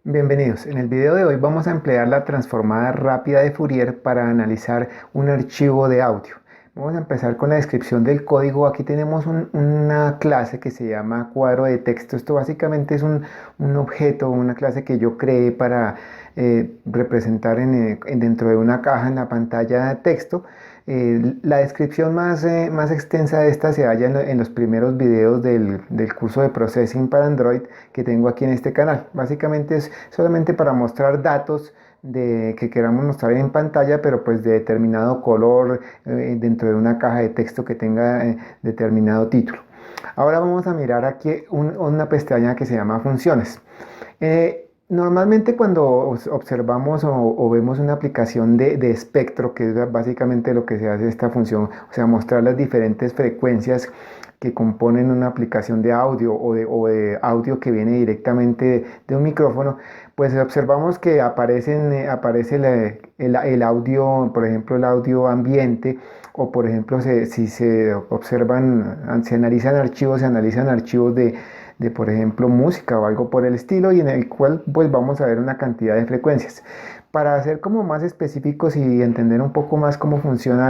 Bienvenidos. En el video de hoy vamos a emplear la transformada rápida de Fourier para analizar un archivo de audio. Vamos a empezar con la descripción del código. Aquí tenemos una clase que se llama cuadro de texto. Esto básicamente es un objeto, una clase que yo creé para representar dentro de una caja en la pantalla de texto. La descripción más extensa de esta se halla en los primeros videos del curso de Processing para Android que tengo aquí en este canal. Básicamente es solamente para mostrar datos que queramos mostrar en pantalla, pero pues de determinado color dentro de una caja de texto que tenga determinado título. Ahora vamos a mirar aquí una pestaña que se llama funciones. Normalmente cuando observamos o vemos una aplicación de espectro, que es básicamente lo que se hace esta función, o sea, mostrar las diferentes frecuencias que componen una aplicación de audio o de audio que viene directamente de un micrófono, pues observamos que aparece el audio, por ejemplo, el audio ambiente, o por ejemplo, si se observan, se analizan archivos de, por ejemplo, música o algo por el estilo, y en el cual pues vamos a ver una cantidad de frecuencias. Para ser como más específicos y entender un poco más cómo funciona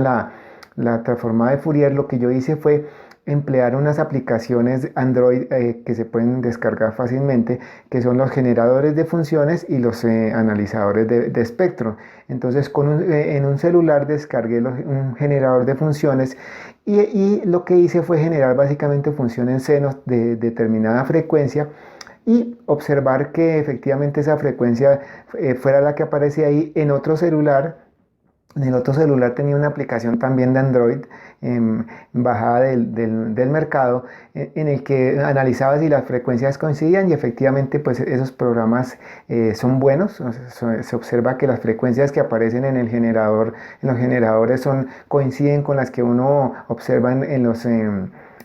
la transformada de Fourier, lo que yo hice fue emplear unas aplicaciones Android que se pueden descargar fácilmente, que son los generadores de funciones y los analizadores de espectro. Entonces en un celular descargué un generador de funciones y lo que hice fue generar básicamente funciones senos de determinada frecuencia y observar que efectivamente esa frecuencia fuera la que aparecía ahí en otro celular. En el otro celular tenía una aplicación también de Android bajada del mercado, en el que analizaba si las frecuencias coincidían, y efectivamente pues esos programas son buenos. O sea, se observa que las frecuencias que aparecen en el generador, en los generadores, coinciden con las que uno observa en los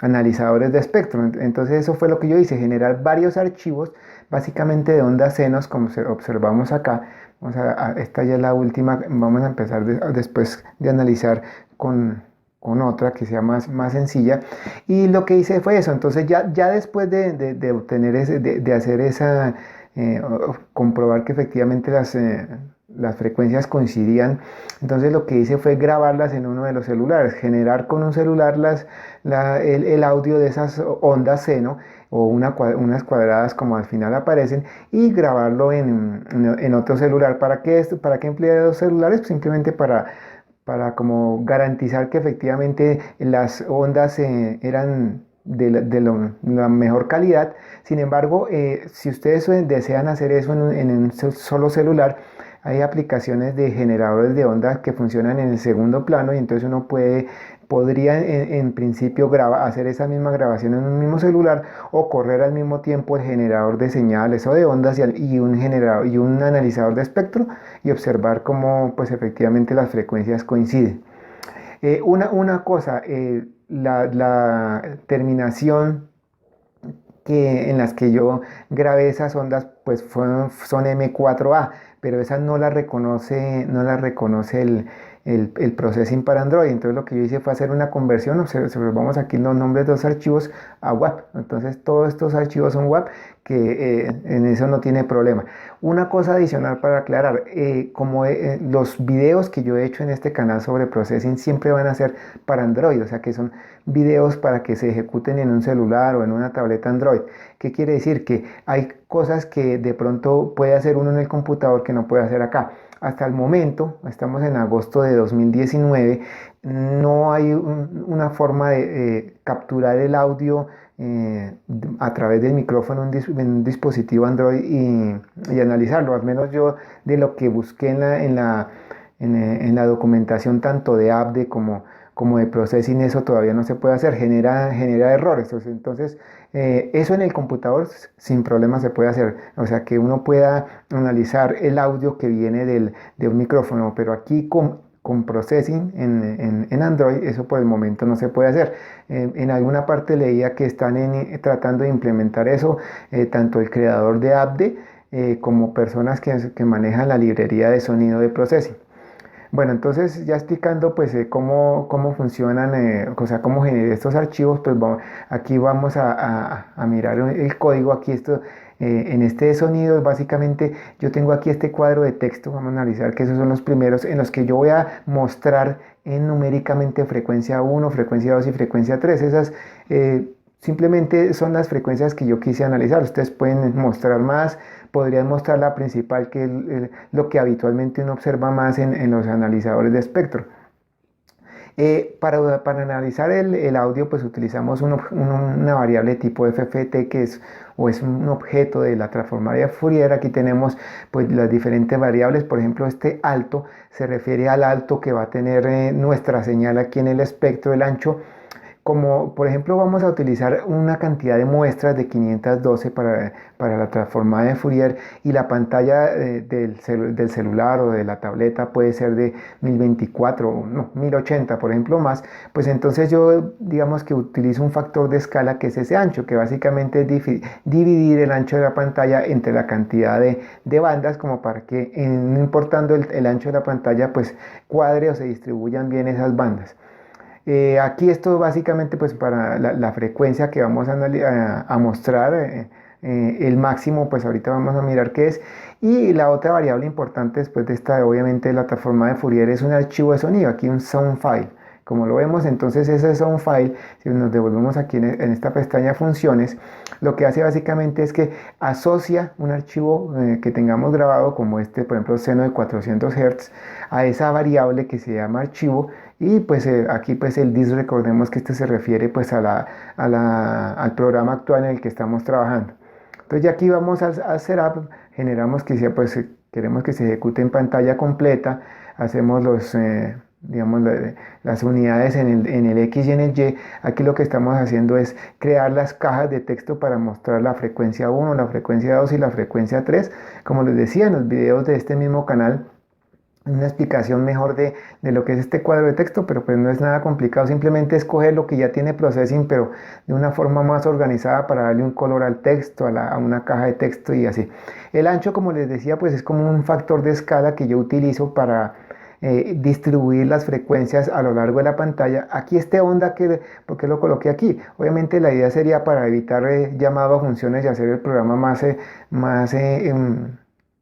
analizadores de espectro. Entonces eso fue lo que yo hice: generar varios archivos básicamente de ondas senos, como observamos acá. Esta ya es la última. Vamos a empezar después de analizar con otra que sea más sencilla. Y lo que hice fue eso. Entonces ya después de obtener de hacer esa, comprobar que efectivamente las frecuencias coincidían, entonces lo que hice fue grabarlas en uno de los celulares, generar con un celular el audio de esas ondas seno, o unas cuadradas como al final aparecen, y grabarlo en otro celular. ¿Para qué empleé dos celulares? Pues simplemente para como garantizar que efectivamente las ondas eran la mejor calidad. Sin embargo, si ustedes desean hacer eso en un solo celular, hay aplicaciones de generadores de ondas que funcionan en el segundo plano, y entonces uno podría en principio hacer esa misma grabación en un mismo celular, o correr al mismo tiempo el generador de señales o de ondas y un generador y un analizador de espectro, y observar cómo pues efectivamente las frecuencias coinciden. Una cosa, la terminación en las que yo grabé esas ondas pues son M4A, pero esa no la reconoce el Processing para Android. Entonces lo que yo hice fue hacer una conversión. Observamos aquí los nombres de los archivos a WAP. Entonces todos estos archivos son WAP, que en eso no tiene problema. Una cosa adicional para aclarar: como los videos que yo he hecho en este canal sobre Processing siempre van a ser para Android, o sea que son videos para que se ejecuten en un celular o en una tableta Android. ¿Qué quiere decir? Que hay cosas que de pronto puede hacer uno en el computador que no puede hacer acá. Hasta el momento, estamos en agosto de 2019, no hay una forma de capturar el audio a través del micrófono en un dispositivo Android y analizarlo. Al menos yo, de lo que busqué en la documentación tanto de AppDe como de Processing, eso todavía no se puede hacer. Genera errores. Entonces eso en el computador sin problema se puede hacer, o sea que uno pueda analizar el audio que viene de un micrófono, pero aquí con Processing en Android eso por el momento no se puede hacer. En alguna parte leía que están tratando de implementar eso, tanto el creador de AppDe como personas que manejan la librería de sonido de Processing. Bueno, entonces ya explicando pues cómo funcionan, o sea, cómo generar estos archivos, pues aquí vamos a mirar el código. Aquí En este de sonidos, básicamente yo tengo aquí este cuadro de texto, vamos a analizar que esos son los primeros en los que yo voy a mostrar numéricamente frecuencia 1, frecuencia 2 y frecuencia 3. Esas simplemente son las frecuencias que yo quise analizar. Ustedes pueden mostrar más, podrían mostrar la principal, que es lo que habitualmente uno observa más en los analizadores de espectro. Para analizar el audio, pues utilizamos una variable tipo FFT que es, o es un objeto de la transformada de Fourier. Aquí tenemos pues las diferentes variables. Por ejemplo, este alto se refiere al alto que va a tener nuestra señal aquí en el espectro, el ancho. Como por ejemplo vamos a utilizar una cantidad de muestras de 512 para la transformada de Fourier, y la pantalla del celular o de la tableta puede ser de 1024, no, 1080 por ejemplo más, pues entonces yo digamos que utilizo un factor de escala que es ese ancho, que básicamente es dividir el ancho de la pantalla entre la cantidad de bandas, como para que no importando el ancho de la pantalla pues cuadre o se distribuyan bien esas bandas. Aquí esto básicamente pues para la frecuencia que vamos a mostrar, el máximo pues ahorita vamos a mirar qué es. Y la otra variable importante después de esta, obviamente la transformada de Fourier, es un archivo de sonido, aquí un sound file. Como lo vemos, entonces ese sound file, si nos devolvemos aquí en esta pestaña funciones, lo que hace básicamente es que asocia un archivo que tengamos grabado, como este por ejemplo seno de 400 Hz, a esa variable que se llama archivo. Y pues aquí pues el dis, recordemos que este se refiere pues al programa actual en el que estamos trabajando. Entonces ya aquí vamos a setup, generamos que sea, pues queremos que se ejecute en pantalla completa, hacemos digamos, las unidades en el X y en el Y. Aquí lo que estamos haciendo es crear las cajas de texto para mostrar la frecuencia 1, la frecuencia 2 y la frecuencia 3. Como les decía en los videos de este mismo canal, una explicación mejor de lo que es este cuadro de texto, pero pues no es nada complicado, simplemente escoger lo que ya tiene processing, pero de una forma más organizada para darle un color al texto, a una caja de texto y así. El ancho, como les decía, pues es como un factor de escala que yo utilizo para distribuir las frecuencias a lo largo de la pantalla. Aquí este onda, ¿por qué lo coloqué aquí? Obviamente la idea sería para evitar llamado a funciones y hacer el programa más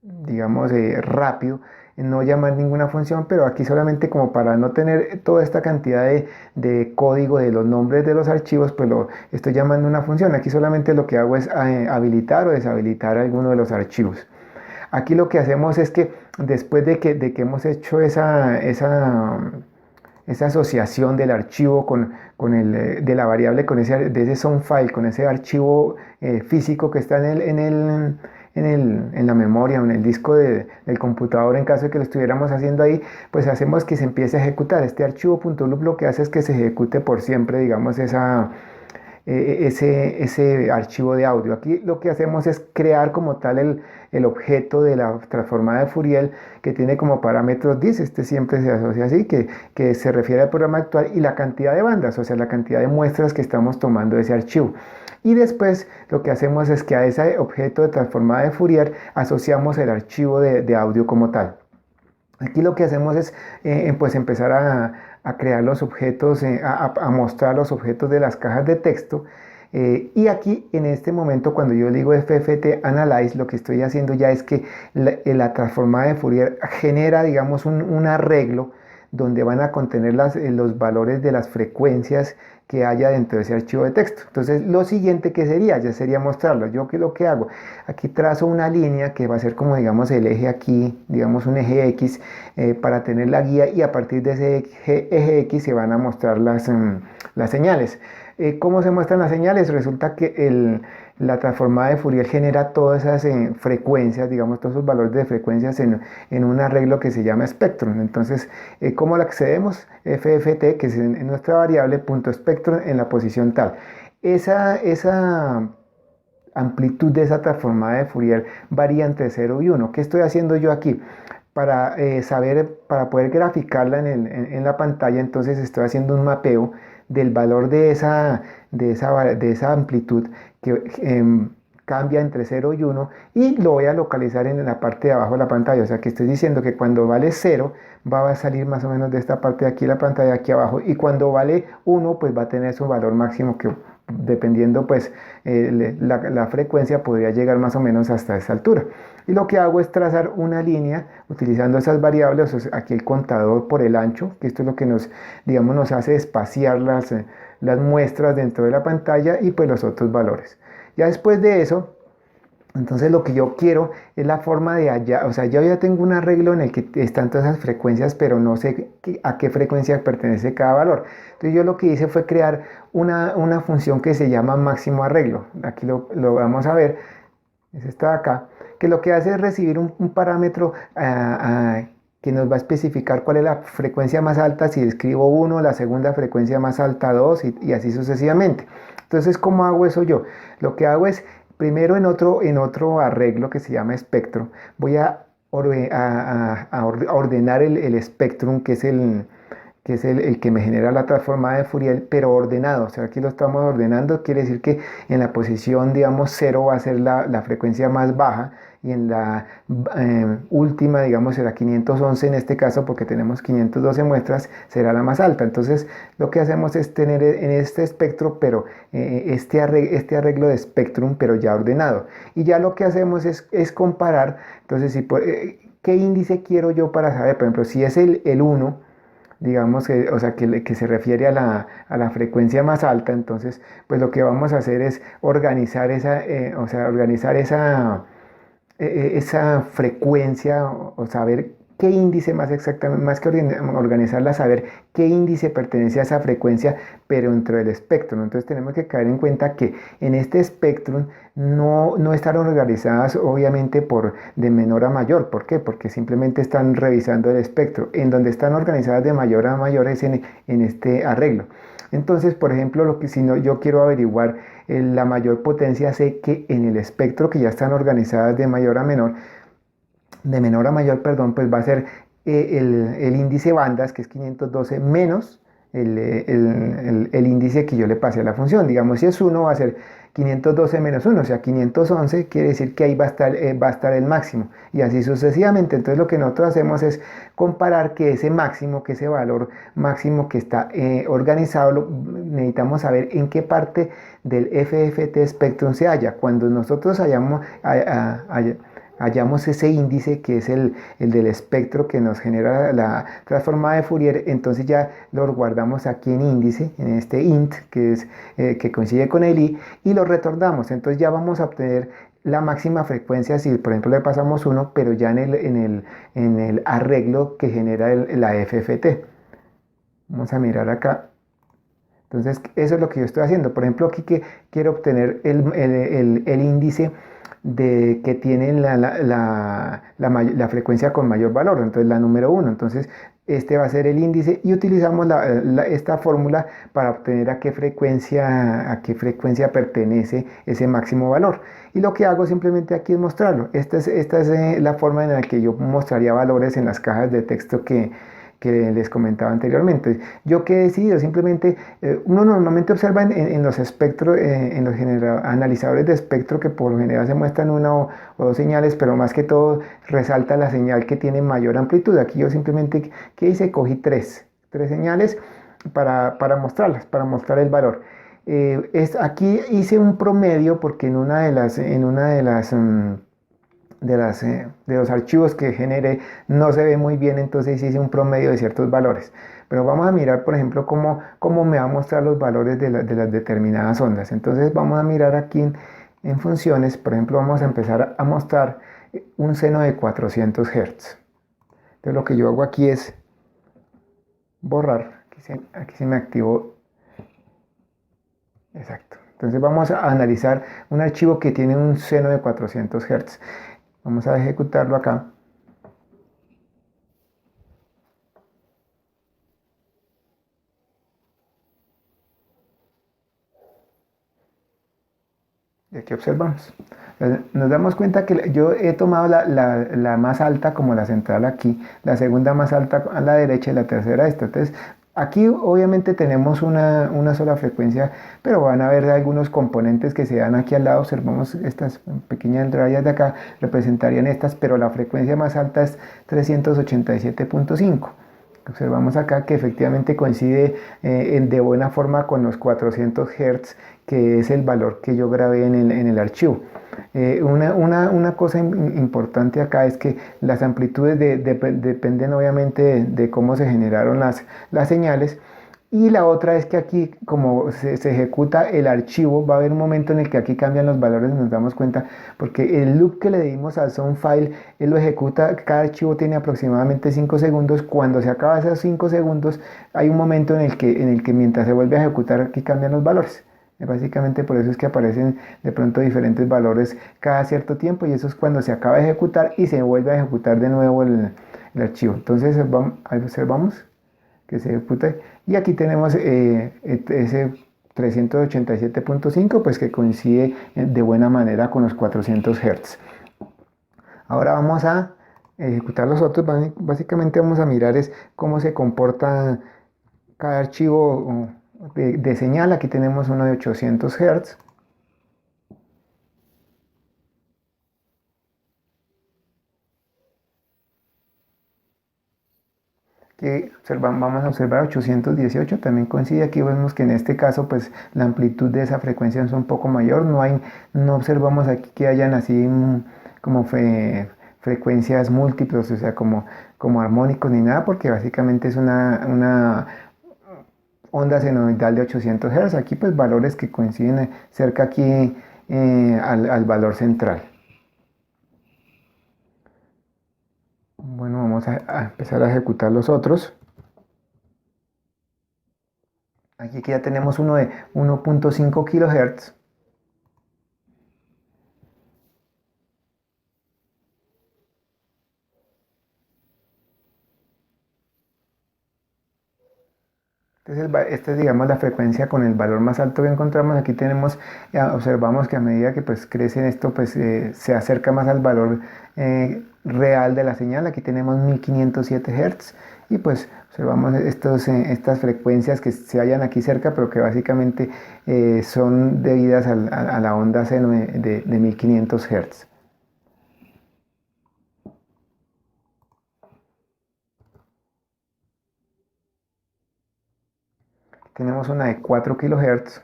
digamos, rápido, no llamar ninguna función, pero aquí solamente como para no tener toda esta cantidad de código de los nombres de los archivos, pues lo estoy llamando una función. Aquí solamente lo que hago es habilitar o deshabilitar alguno de los archivos. Aquí lo que hacemos es que después de que hemos hecho esa asociación del archivo de la variable, de ese sound file, con ese archivo físico que está en la memoria o en el disco del computador, en caso de que lo estuviéramos haciendo ahí, pues hacemos que se empiece a ejecutar. Este archivo .loop lo que hace es que se ejecute por siempre, digamos, ese archivo de audio. Aquí lo que hacemos es crear como tal el objeto de la transformada de Fourier, que tiene como parámetros dis, este siempre se asocia así, que se refiere al programa actual, y la cantidad de bandas, o sea, la cantidad de muestras que estamos tomando de ese archivo. Y después lo que hacemos es que a ese objeto de transformada de Fourier asociamos el archivo de audio como tal. Aquí lo que hacemos es pues empezar a crear los objetos, a mostrar los objetos de las cajas de texto. Y aquí en este momento, cuando yo digo FFT Analyze, lo que estoy haciendo ya es que la transformada de Fourier genera, digamos, un arreglo donde van a contener los valores de las frecuencias que haya dentro de ese archivo de texto. Entonces lo siguiente que sería, ya sería mostrarlo. Yo lo que hago, aquí trazo una línea que va a ser como digamos el eje aquí, digamos un eje X, para tener la guía, y a partir de ese eje X se van a mostrar las señales. ¿Cómo se muestran las señales? Resulta que la transformada de Fourier genera todas esas frecuencias, digamos todos esos valores de frecuencias en un arreglo que se llama Spectrum. Entonces, ¿cómo le accedemos? FFT, que es en nuestra variable, .spectrum en la posición tal. Esa amplitud de esa transformada de Fourier varía entre 0 y 1. ¿Qué estoy haciendo yo aquí? Para poder graficarla en la pantalla, entonces estoy haciendo un mapeo del valor de esa amplitud cambia entre 0 y 1 y lo voy a localizar en la parte de abajo de la pantalla. O sea que estoy diciendo que cuando vale 0 va a salir más o menos de esta parte de aquí la pantalla aquí abajo, y cuando vale 1 pues va a tener su valor máximo, que dependiendo pues la frecuencia podría llegar más o menos hasta esa altura. Y lo que hago es trazar una línea utilizando esas variables, o sea, aquí el contador por el ancho, que esto es lo que nos, digamos, nos hace espaciar las muestras dentro de la pantalla, y pues los otros valores. Ya después de eso, entonces lo que yo quiero es la forma de allá, o sea, yo ya tengo un arreglo en el que están todas esas frecuencias, pero no sé a qué frecuencia pertenece cada valor. Entonces yo lo que hice fue crear una función que se llama máximo arreglo. Aquí lo vamos a ver, es esta de acá, que lo que hace es recibir un parámetro que nos va a especificar cuál es la frecuencia más alta si escribo 1, la segunda frecuencia más alta 2 y así sucesivamente. Entonces, ¿cómo hago eso yo? Lo que hago es, primero en otro arreglo que se llama espectro, voy a ordenar el spectrum, que es el que me genera la transformada de Fourier, pero ordenado. O sea, aquí lo estamos ordenando, quiere decir que en la posición, digamos, 0 va a ser la frecuencia más baja, y en la última, digamos, será 511 en este caso, porque tenemos 512 muestras, será la más alta. Entonces, lo que hacemos es tener en este espectro, pero este arreglo de spectrum, pero ya ordenado. Y ya lo que hacemos es comparar. Entonces, si, ¿qué índice quiero yo para saber? Por ejemplo, si es el 1, digamos que, o sea, que se refiere a la frecuencia más alta, entonces pues lo que vamos a hacer es organizar o sea, organizar esa frecuencia, o saber qué índice, más exactamente, más que organizarla, saber qué índice pertenece a esa frecuencia, pero dentro del espectro. Entonces tenemos que caer en cuenta que en este espectro no están organizadas obviamente de menor a mayor. ¿Por qué? Porque simplemente están revisando el espectro. En donde están organizadas de mayor a mayor es en este arreglo. Entonces, por ejemplo, si no, yo quiero averiguar la mayor potencia, sé que en el espectro, que ya están organizadas de menor a mayor, perdón, pues va a ser el índice bandas, que es 512, menos el índice que yo le pasé a la función. Digamos, si es 1, va a ser 512 menos 1, o sea, 511, quiere decir que ahí va a estar el máximo, y así sucesivamente. Entonces lo que nosotros hacemos es comparar que ese máximo, que ese valor máximo que está organizado, necesitamos saber en qué parte del FFT Spectrum se halla. Cuando nosotros hallamos ese índice, que es el del espectro que nos genera la transformada de Fourier, entonces ya lo guardamos aquí en índice, en este int, que coincide con el i, y lo retornamos. Entonces ya vamos a obtener la máxima frecuencia si, por ejemplo, le pasamos 1, pero ya en el arreglo que genera la FFT. Vamos a mirar acá. Entonces, eso es lo que yo estoy haciendo. Por ejemplo, aquí que quiero obtener el índice que tiene la frecuencia con mayor valor, entonces la número 1. Entonces, este va a ser el índice, y utilizamos esta fórmula para obtener a qué frecuencia pertenece ese máximo valor. Y lo que hago simplemente aquí es mostrarlo. Esta es la forma en la que yo mostraría valores en las cajas de texto que les comentaba anteriormente. Yo que he decidido simplemente, uno normalmente observa en los espectros, en los analizadores de espectro, que por lo general se muestran una o dos señales, pero más que todo resalta la señal que tiene mayor amplitud. Aquí yo simplemente, ¿qué hice? Cogí tres señales para mostrarlas, para mostrar el valor. Aquí hice un promedio porque en una de los archivos que generé no se ve muy bien, entonces hice un promedio de ciertos valores. Pero vamos a mirar, por ejemplo, cómo me va a mostrar los valores de las determinadas ondas. Entonces vamos a mirar aquí en funciones. Por ejemplo, vamos a empezar a mostrar un seno de 400 Hz. Entonces lo que yo hago aquí es borrar. Aquí se me activó. Exacto. Entonces vamos a analizar un archivo que tiene un seno de 400 Hz. Vamos a ejecutarlo acá. Y aquí observamos. Nos damos cuenta que yo he tomado la más alta como la central aquí, la segunda más alta a la derecha y la tercera esta. Entonces, Aquí obviamente tenemos una sola frecuencia, pero van a haber algunos componentes que se dan aquí al lado. Observamos estas pequeñas rayas de acá, representarían estas, pero la frecuencia más alta es 387.5. Observamos acá que efectivamente coincide de buena forma con los 400 Hz, que es el valor que yo grabé en el archivo. Una cosa importante acá es que las amplitudes dependen obviamente de cómo se generaron las señales. Y la otra es que aquí, como se ejecuta el archivo, va a haber un momento en el que aquí cambian los valores, nos damos cuenta, porque el loop que le dimos al sound file, él lo ejecuta, cada archivo tiene aproximadamente 5 segundos. Cuando se acaba esos 5 segundos, hay un momento en el que mientras se vuelve a ejecutar, aquí cambian los valores. Básicamente por eso es que aparecen de pronto diferentes valores cada cierto tiempo, y eso es cuando se acaba de ejecutar y se vuelve a ejecutar de nuevo el archivo. Entonces observamos que se ejecuta, y aquí tenemos ese 387.5, pues que coincide de buena manera con los 400 Hz. Ahora vamos a ejecutar los otros. Básicamente vamos a mirar es cómo se comporta cada archivo de señal. Aquí tenemos uno de 800 Hz. Vamos a observar 818, también coincide. Aquí vemos que en este caso pues la amplitud de esa frecuencia es un poco mayor. No observamos aquí que hayan así como frecuencias múltiples, o sea, como armónicos ni nada, porque básicamente es una onda senoidal de 800 Hz. Aquí pues valores que coinciden cerca aquí al valor central. Bueno, vamos a empezar a ejecutar los otros. Aquí ya tenemos uno de 1.5 kHz. Entonces, esta es, digamos, la frecuencia con el valor más alto que encontramos. Aquí tenemos, observamos que a medida que pues crece esto, pues se acerca más al valor real de la señal. Aquí tenemos 1507 Hz, y pues observamos estas frecuencias que se hallan aquí cerca, pero que básicamente son debidas a la onda seno de 1500 Hz. Tenemos una de 4 kHz.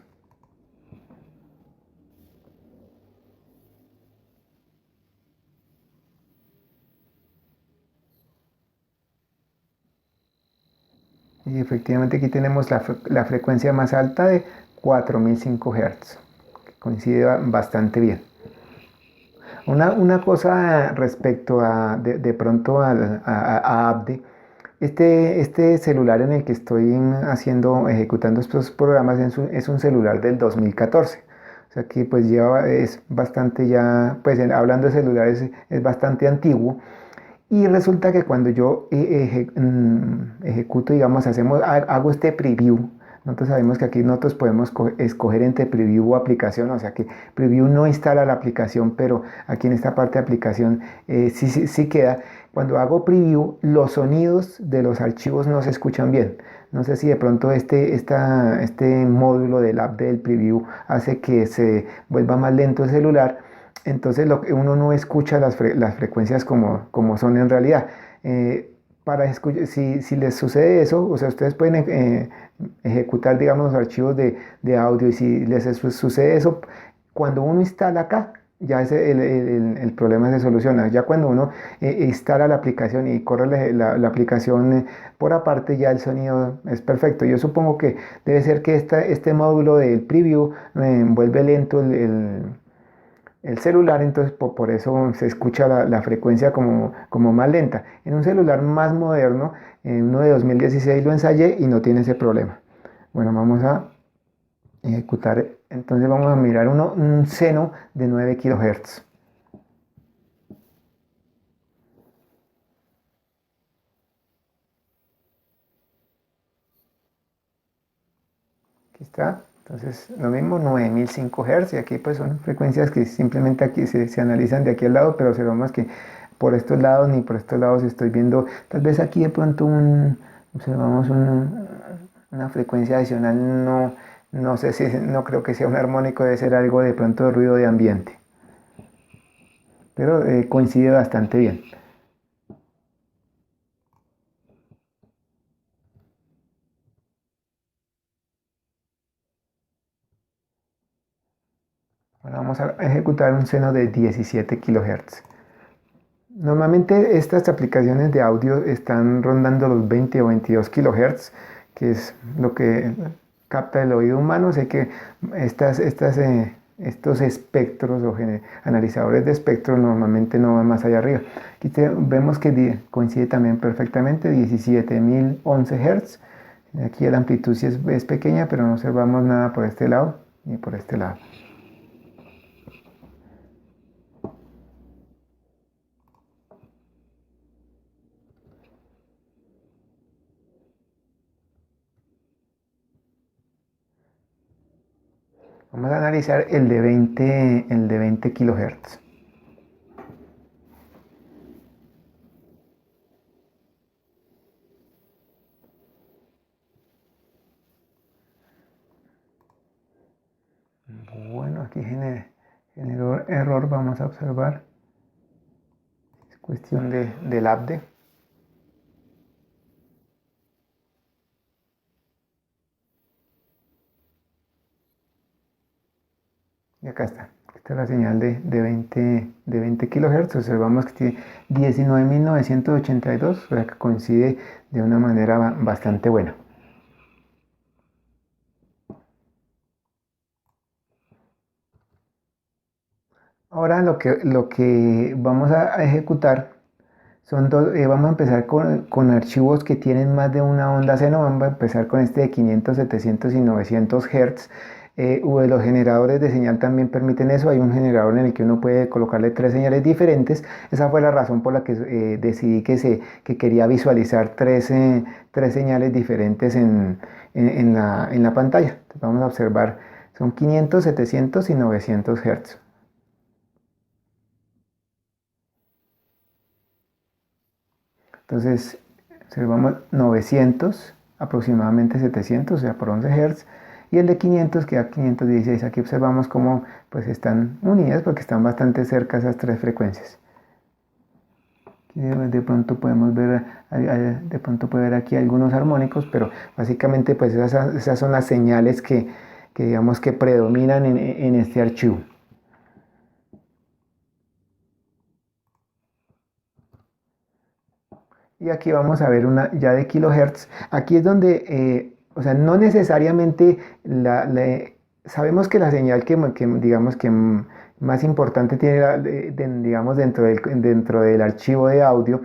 Y efectivamente aquí tenemos la frecuencia más alta de 4005 Hz, que coincide bastante bien. Una cosa respecto de pronto a Abde. Este celular en el que estoy ejecutando estos programas es un celular del 2014. O sea que pues es bastante ya, pues hablando de celulares, es bastante antiguo. Y resulta que cuando yo ejecuto, digamos, hago este preview. Nosotros sabemos que aquí nosotros podemos escoger entre preview o aplicación, o sea que preview no instala la aplicación, pero aquí en esta parte de aplicación sí queda. Cuando hago preview, los sonidos de los archivos no se escuchan bien. No sé si de pronto este módulo del app del preview hace que se vuelva más lento el celular. Entonces uno no escucha las frecuencias como son en realidad. Si les sucede eso, o sea, ustedes pueden ejecutar, digamos, los archivos de audio, y si les sucede eso, cuando uno instala acá, ya el problema se soluciona. Ya cuando uno instala la aplicación y corre la aplicación por aparte, ya el sonido es perfecto. Yo supongo que debe ser que este módulo del preview vuelve lento el celular, entonces por eso se escucha la frecuencia como más lenta. En un celular más moderno, en uno de 2016 lo ensayé y no tiene ese problema. Bueno, vamos a ejecutar, entonces vamos a mirar un seno de 9 kHz. Aquí está. Entonces, lo mismo, 9005 Hz, y aquí pues son frecuencias que simplemente aquí se analizan de aquí al lado, pero observamos que por estos lados ni por estos lados estoy viendo, tal vez aquí de pronto observamos una frecuencia adicional no sé si, no creo que sea un armónico, debe ser algo de pronto de ruido de ambiente. Pero coincide bastante bien. Ahora vamos a ejecutar un seno de 17 kHz. Normalmente estas aplicaciones de audio están rondando los 20 o 22 kHz, que es lo que capta el oído humano. Sé que estos espectros o analizadores de espectro normalmente no van más allá arriba. Aquí vemos que coincide también perfectamente 17.011 Hz. Aquí la amplitud sí es pequeña, pero no observamos nada por este lado ni por este lado. Vamos a analizar el de 20 kHz. Bueno, aquí generó error, vamos a observar. Es cuestión del APDE. Y acá está. Esta es la señal de 20 kHz. Observamos que tiene 19.982, o sea que coincide de una manera bastante buena. Ahora lo que vamos a ejecutar vamos a empezar con archivos que tienen más de una onda seno. Vamos a empezar con este de 500, 700 y 900 Hz. Los generadores de señal también permiten eso. Hay un generador en el que uno puede colocarle 3 señales diferentes. Esa fue la razón por la que decidí que quería visualizar tres señales diferentes en la pantalla. Entonces vamos a observar, son 500, 700 y 900 Hz. Entonces, observamos 900, aproximadamente 700, o sea, por 11 Hz, y el de 500 queda 516. Aquí observamos cómo pues están unidas porque están bastante cerca esas tres frecuencias. Aquí de pronto podemos ver, de pronto puede ver aquí algunos armónicos, pero básicamente pues esas son las señales que digamos que predominan en este archivo. Y aquí vamos a ver una ya de kilohertz. Aquí es donde, o sea, no necesariamente sabemos que la señal que digamos que más importante tiene, digamos, dentro del archivo de audio,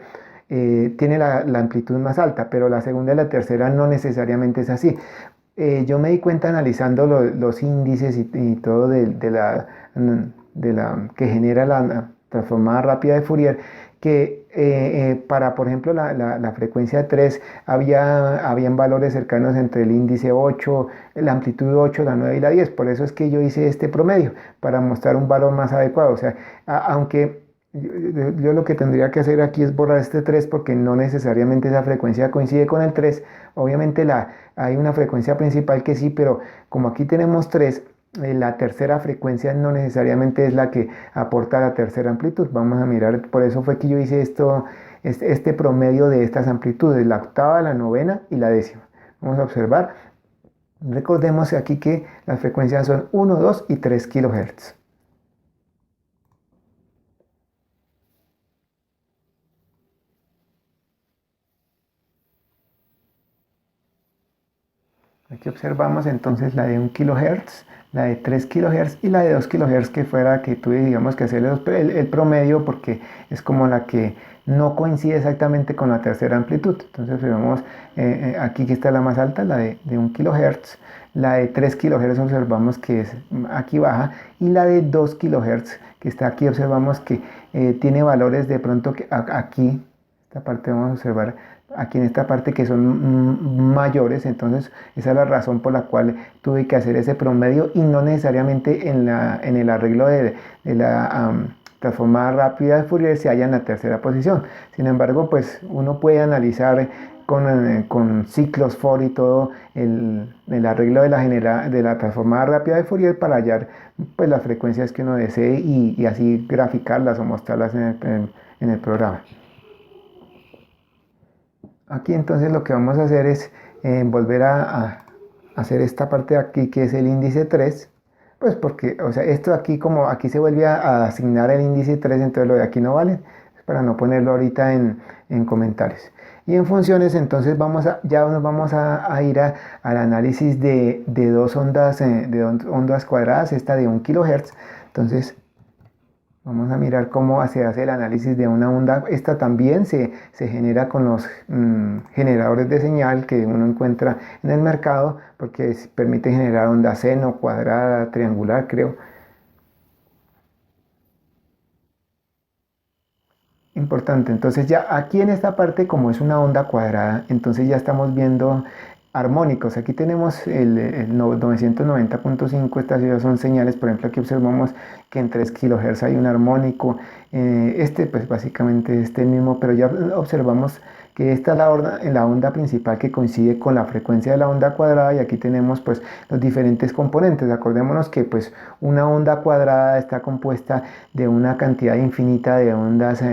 tiene la amplitud más alta, pero la segunda y la tercera no necesariamente es así. Yo me di cuenta analizando los índices y todo de la que genera la transformada rápida de Fourier, que para, por ejemplo, la frecuencia 3 habían valores cercanos entre el índice 8, la amplitud 8, la 9 y la 10. Por eso es que yo hice este promedio, para mostrar un valor más adecuado. O sea, aunque yo lo que tendría que hacer aquí es borrar este 3 porque no necesariamente esa frecuencia coincide con el 3. Obviamente hay una frecuencia principal que sí, pero como aquí tenemos 3, la tercera frecuencia no necesariamente es la que aporta la tercera amplitud. Vamos a mirar, por eso fue que yo hice este promedio de estas amplitudes, la octava, la novena y la décima. Vamos a observar. Recordemos aquí que las frecuencias son 1, 2 y 3 kHz. Aquí observamos entonces la de 1 kHz, la de 3 kHz y la de 2 kHz, que fuera que tuve, digamos, que hacer el promedio, porque es como la que no coincide exactamente con la tercera amplitud. Entonces observamos aquí que está la más alta, la de 1 kHz, la de 3 kHz observamos que es aquí baja, y la de 2 kHz que está aquí observamos que tiene valores de pronto que aquí, esta parte vamos a observar aquí en esta parte que son mayores. Entonces esa es la razón por la cual tuve que hacer ese promedio y no necesariamente en el arreglo transformada rápida de Fourier se halla en la tercera posición. Sin embargo, pues uno puede analizar con ciclos for y todo el arreglo de la transformada rápida de Fourier para hallar pues, las frecuencias que uno desee y así graficarlas o mostrarlas en el programa. Aquí entonces lo que vamos a hacer es volver a hacer esta parte de aquí que es el índice 3, pues porque, o sea, esto aquí como aquí se vuelve a asignar el índice 3, entonces lo de aquí no vale, para no ponerlo ahorita en comentarios. Y en funciones entonces ya nos vamos a ir al análisis de dos ondas cuadradas, esta de 1 kHz, entonces vamos a mirar cómo se hace el análisis de una onda. Esta también se genera con los generadores de señal que uno encuentra en el mercado, porque permite generar onda seno, cuadrada, triangular, creo. Importante, entonces ya aquí en esta parte, como es una onda cuadrada, entonces ya estamos viendo armónicos. Aquí tenemos el 990.5, estas ya son señales. Por ejemplo, aquí observamos que en 3 kHz hay un armónico. Pues básicamente este mismo, pero ya observamos que esta es la onda principal que coincide con la frecuencia de la onda cuadrada, y aquí tenemos pues los diferentes componentes. Acordémonos que pues una onda cuadrada está compuesta de una cantidad infinita de ondas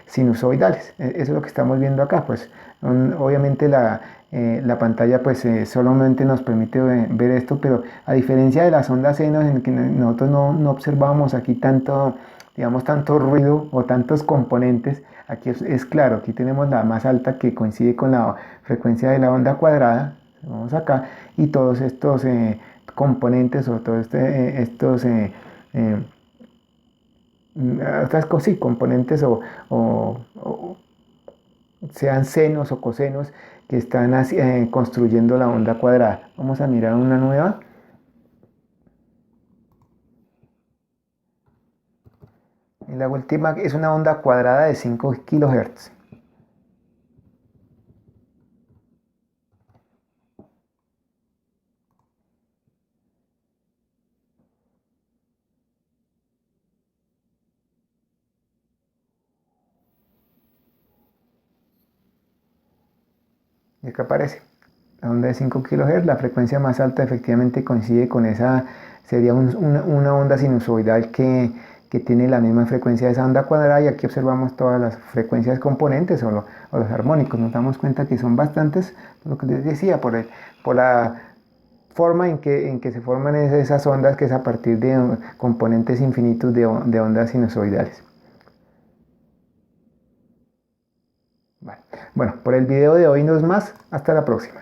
sinusoidales. Eso es lo que estamos viendo acá. Pues obviamente la pantalla pues solamente nos permite ver esto, pero a diferencia de las ondas seno en que nosotros no observamos aquí tanto, digamos, tanto ruido o tantos componentes, aquí es claro, aquí tenemos la más alta que coincide con la frecuencia de la onda cuadrada, vamos acá, y todos estos componentes o todos estos otras cosas, sí, componentes o sean senos o cosenos que están construyendo la onda cuadrada. Vamos a mirar una nueva. Y la última es una onda cuadrada de 5 kHz. Y acá aparece la onda de 5 kHz, la frecuencia más alta efectivamente coincide con esa, sería una onda sinusoidal que tiene la misma frecuencia de esa onda cuadrada, y aquí observamos todas las frecuencias componentes o los armónicos. Nos damos cuenta que son bastantes, lo que les decía, por la forma en que se forman esas ondas, que es a partir de componentes infinitos de ondas sinusoidales. Bueno, por el video de hoy no es más, hasta la próxima.